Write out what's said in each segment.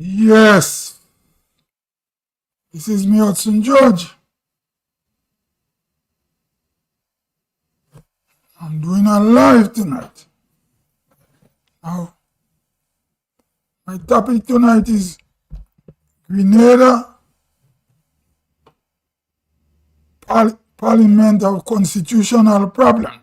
Yes, this is me, Hudson George. I'm doing a live tonight. Now, my topic tonight is Grenada, Parliament of Constitutional Problem.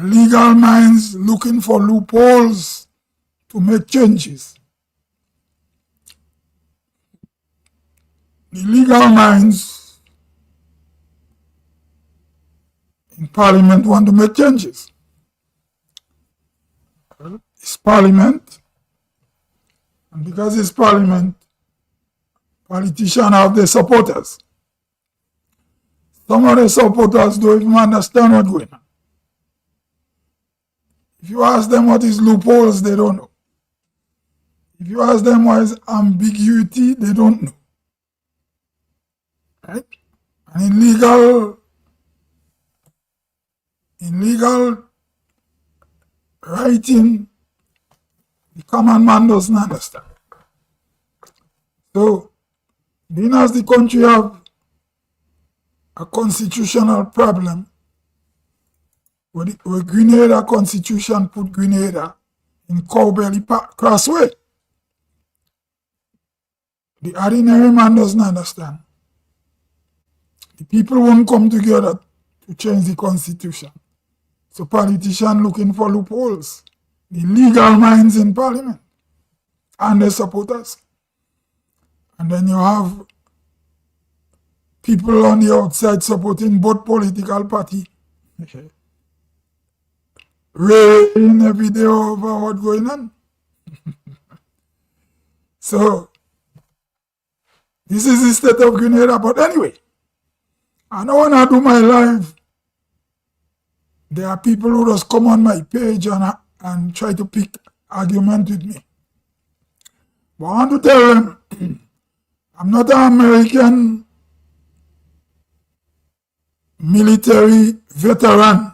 Legal minds looking for loopholes to make changes. The legal minds in Parliament want to make changes. It's Parliament, and because it's Parliament, politicians have their supporters. Some of the supporters don't even understand what's going on. If you ask them what is loopholes, they don't know. If you ask them what is ambiguity, they don't know. Right? And in legal writing, the common man doesn't understand. So, being as the country have a constitutional problem, where Grenada Constitution put Grenada in GruGru-Baily crossway, the ordinary man doesn't understand. The people won't come together to change the constitution. So politicians looking for loopholes. The legal minds in Parliament and their supporters. And then you have people on the outside supporting both political parties. Railing every day over what's going on. So, this is the state of Grenada. But anyway, I don't want to do my live. There are people who just come on my page and try to pick argument with me. But I want to tell them, I'm not an American military veteran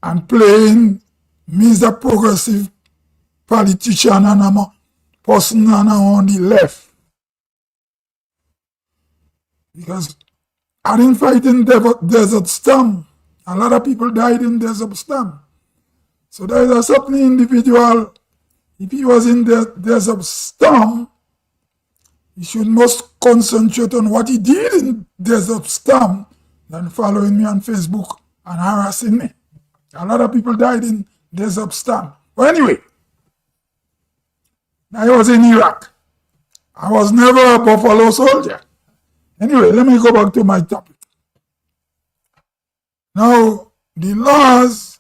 and playing me as a progressive politician and I'm a person and I'm on the left. Because I didn't fight in Desert Storm. A lot of people died in Desert Storm. So there is a certain individual, if he was in the Desert Storm, he should most concentrate on what he did in Desert Storm than following me on Facebook and harassing me. A lot of people died in Desert Storm. But anyway, I was in Iraq. I was never a Buffalo soldier. Anyway, let me go back to my topic. Now, the laws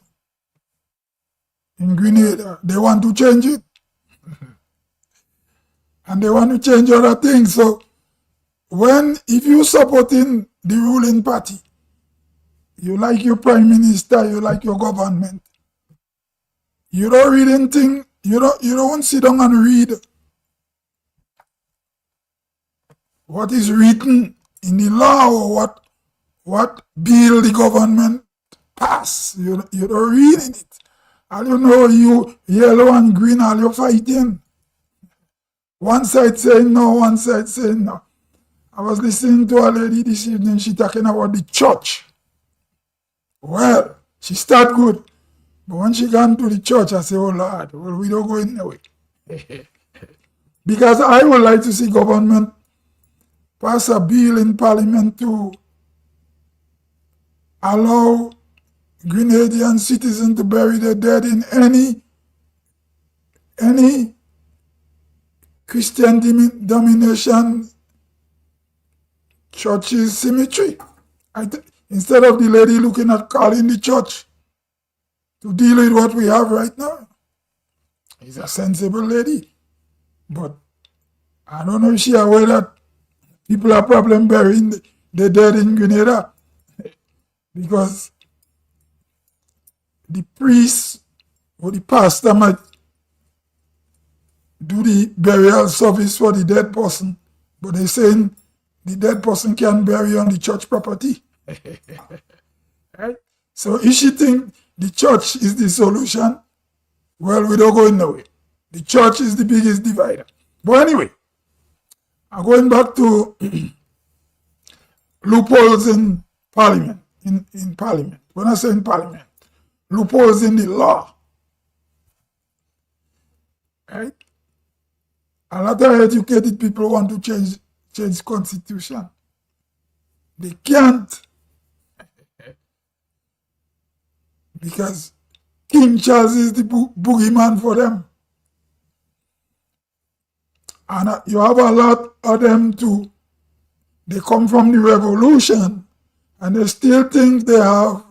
in Grenada, they want to change it. And they want to change other things. So, if you're supporting the ruling party, you like your prime minister, you like your government, you don't read anything, you don't sit down and read what is written in the law or what bill the government pass. You don't read in it. All you know, you yellow and green, all you're fighting. One side saying no, one side saying no. I was listening to a lady this evening, she talking about the church. Well, she started good. But when she got to the church, I said, oh Lord, well, we don't go in the way. Because I would like to see government pass a bill in Parliament to allow Grenadian citizens to bury their dead in any Christian domination church's cemetery. Instead of the lady looking at calling the church to deal with what we have right now. She's a sensible lady. But I don't know if she's aware that people have problem burying the dead in Grenada. Because the priest or the pastor might do the burial service for the dead person, but they're saying the dead person can bury on the church property. Right? So if she think the church is the solution, Well, we don't go nowhere. The church is the biggest divider. But anyway, I'm going back to loopholes in parliament. In parliament. When I say in parliament, loopholes in the law. Right? A lot of educated people want to change constitution. They can't. Because King Charles is the boogeyman for them. And you have a lot of them too. They come from the revolution and they still think they have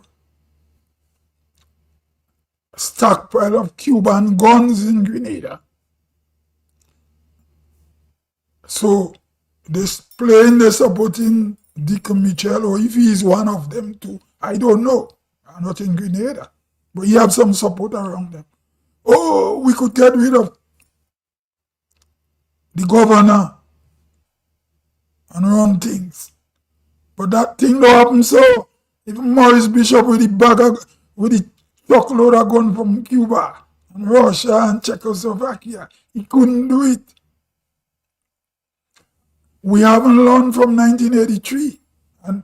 a stockpile of Cuban guns in Grenada. So they're supporting Dick Mitchell, or if he is one of them too. I don't know. I'm not in Grenada. But he have some support around them. Oh, we could get rid of the governor and run things. But that thing don't happen so. Even Maurice Bishop with the truckload of gun from Cuba and Russia and Czechoslovakia, he couldn't do it. We haven't learned from 1983. And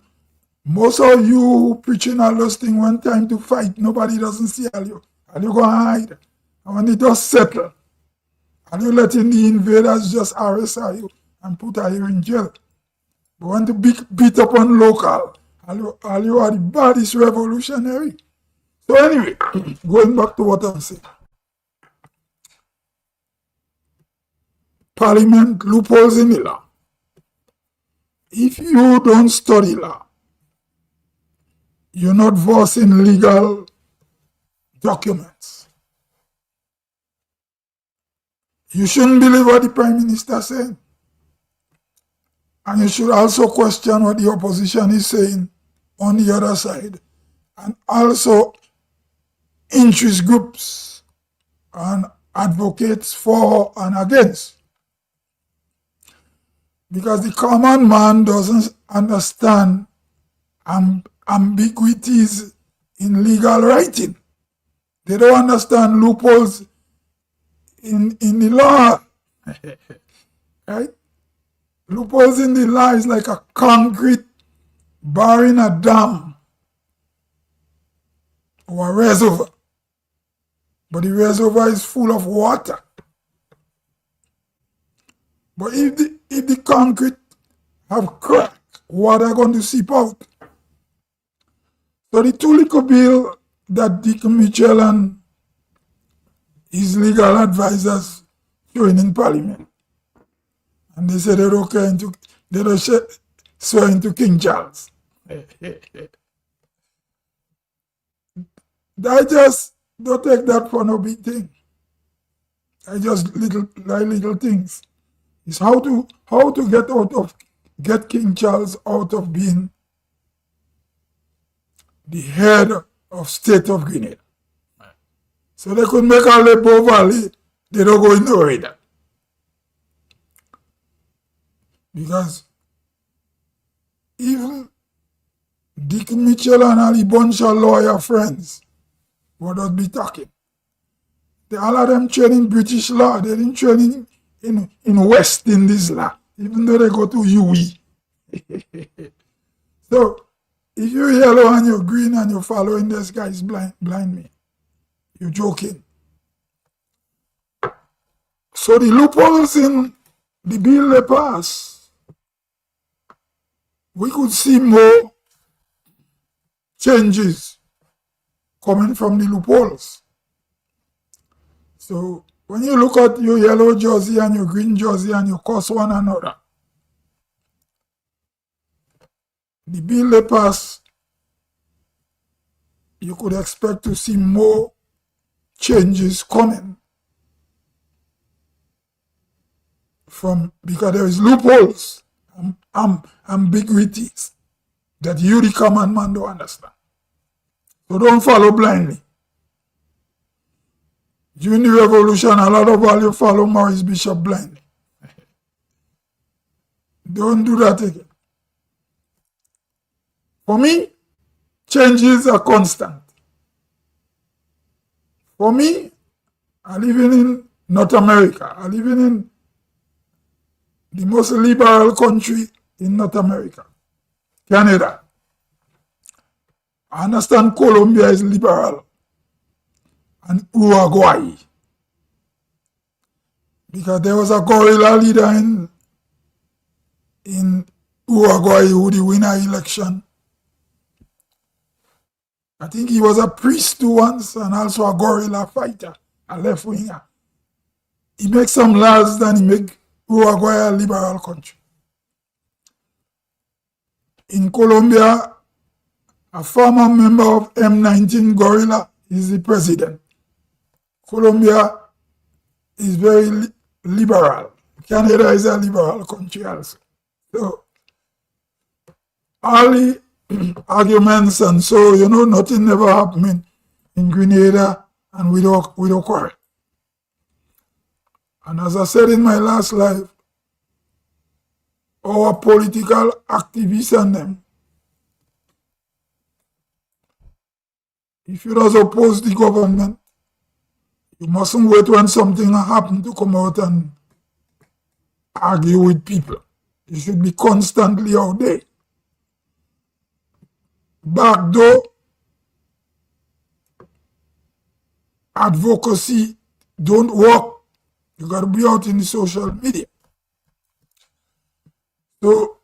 most of you preaching all those things when time to fight, nobody doesn't see all you. And you go and hide. And when it does settle, and you letting the invaders just arrest you and put you in jail. But when to beat up on local, all you are the baddest revolutionary. So anyway, going back to what I'm saying. Parliament, loopholes in the law. If you don't study law, you're not versed in legal documents. You shouldn't believe what the Prime Minister said. And you should also question what the opposition is saying on the other side. And also interest groups and advocates for and against. Because the common man doesn't understand ambiguities in legal writing. They don't understand loopholes in the law. Right? Loopholes in the law is like a concrete bar in a dam or a reservoir. But the reservoir is full of water. But if the concrete have crack, water going to seep out. So the two little bill that Dick Mitchell and his legal advisors showing in Parliament, and they said they don't swear into King Charles. I just don't take that for no big thing. I just little things. It's how to get King Charles out of being the head of state of Grenada. So they could make all the Bow Valley, they don't go into it. Because even Dick Mitchell and all the bunch of lawyer friends would not be talking. All of them training British law, they didn't train in West Indies law, even though they go to UE. So if you're yellow and you're green and you're following this guy's blind me, you're joking. So the loopholes in the bill they pass, we could see more changes coming from the loopholes. So when you look at your yellow jersey and your green jersey and you curse one another, the bill they pass, you could expect to see more changes coming from, because there is loopholes, ambiguities that you, the common man, don't understand. So don't follow blindly. During the revolution, a lot of you follow Maurice Bishop blindly. Don't do that again. For me, changes are constant. For me, I living in North America. I living in the most liberal country in North America, Canada. I understand Colombia is liberal and Uruguay, because there was a guerrilla leader in Uruguay who the winner election. I think he was a priest once and also a guerrilla fighter, a left winger. He makes some laws, then he make Uruguay a liberal country. In Colombia, a former member of M19 guerrilla is the president. Colombia is very liberal. Canada is a liberal country also. So, all the arguments and so, nothing never happened in Grenada and we don't quarrel. And as I said in my last live, our political activists and them, if you don't oppose the government, you mustn't wait when something happens to come out and argue with people. You should be constantly out there. Backdoor advocacy don't work. You got to be out in the social media. So,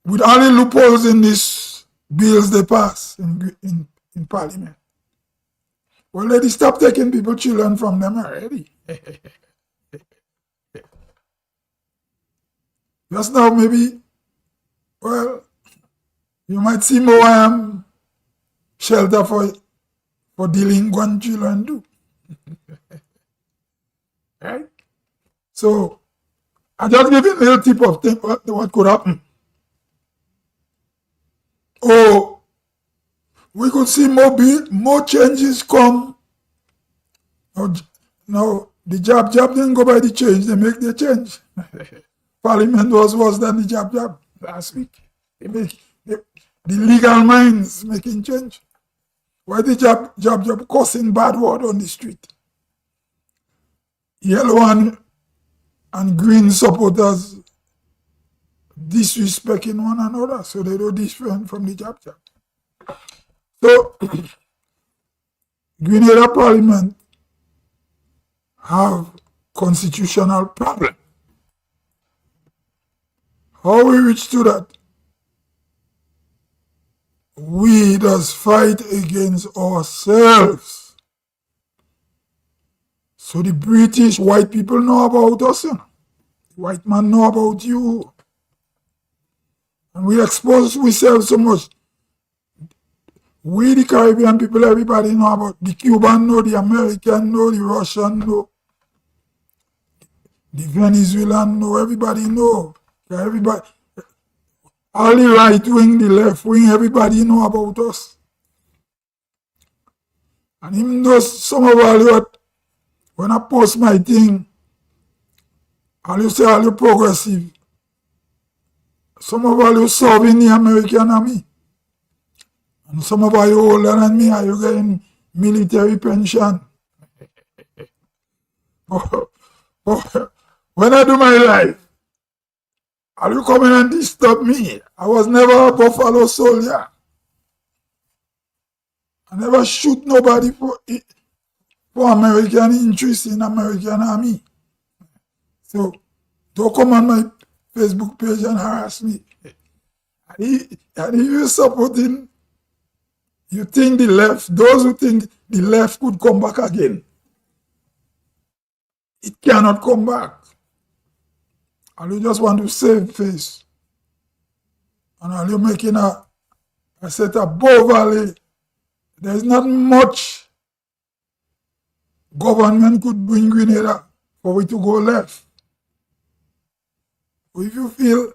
with all the loopholes in these bills they pass in Parliament, well, let us stop taking people's children from them already. Just now, maybe, well, you might see more shelter for delinquent children too. Right? So, I just give you a little tip of what could happen. Oh, we could see more changes come. Now, the jab didn't go by the change, they make the change. Parliament was worse than the jab last week. They make the legal minds making change. Why the jab causing bad word on the street? Yellow and green supporters disrespecting one another, so they don't different from the jab. So, Grenada Parliament have constitutional problem. How we reach to that? We does fight against ourselves. So the British white people know about us, The white man know about you. And we expose ourselves so much. We, the Caribbean people, everybody know about. The Cuban know, the American know, the Russian know, the Venezuelan know, everybody know. Everybody, all the right wing, the left wing, everybody know about us. And even though some of all when I post my thing, all you say all you progressive, some of all you serve in the American army. And some of you older than me, are you getting military pension? When I do my life, are you coming and disturb me? I was never a buffalo soldier. I never shoot nobody for American interest in American army. So don't come on my Facebook page and harass me. And if you're supporting, you think the left, those who think the left could come back again, it cannot come back. And you just want to save face. And all you're making a set of Bow Valley, there's not much government could bring Grenada for we to go left. If you feel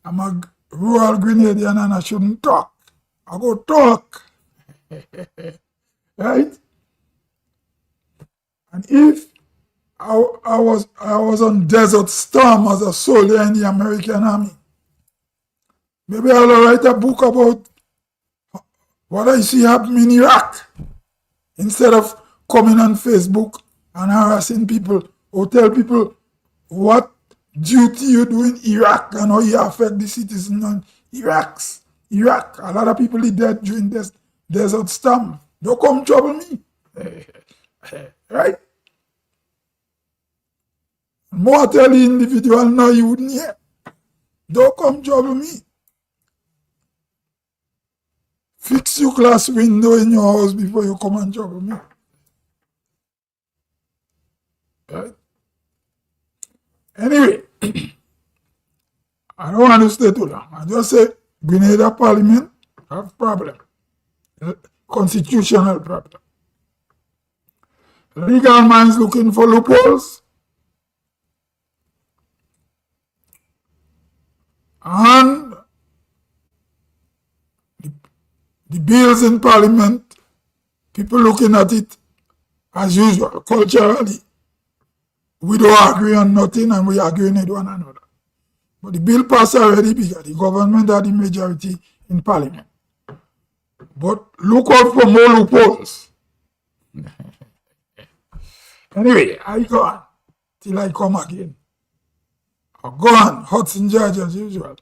I'm a rural Grenadian and I shouldn't talk, I go talk. Right? And if I was on Desert Storm as a soldier in the American army, maybe I'll write a book about what I see happening in Iraq, instead of coming on Facebook and harassing people or tell people what duty you do in Iraq and how you affect the citizens in Iraq. A lot of people are dead during this desert storm. Don't come trouble me. Right? More tell the individual now you wouldn't hear. Don't come trouble me. Fix your glass window in your house before you come and trouble me. Right? Anyway, I don't want to stay too long. I just say Grenada Parliament have problem. Constitutional problem. Legal minds looking for loopholes. And the bills in Parliament, people looking at it as usual, culturally. We don't agree on nothing and we agree with one another. But the bill passed already because the government had the majority in Parliament. But look out for more loopholes. Anyway, I go on till I come again. I go on, Hudson Georgia as usual.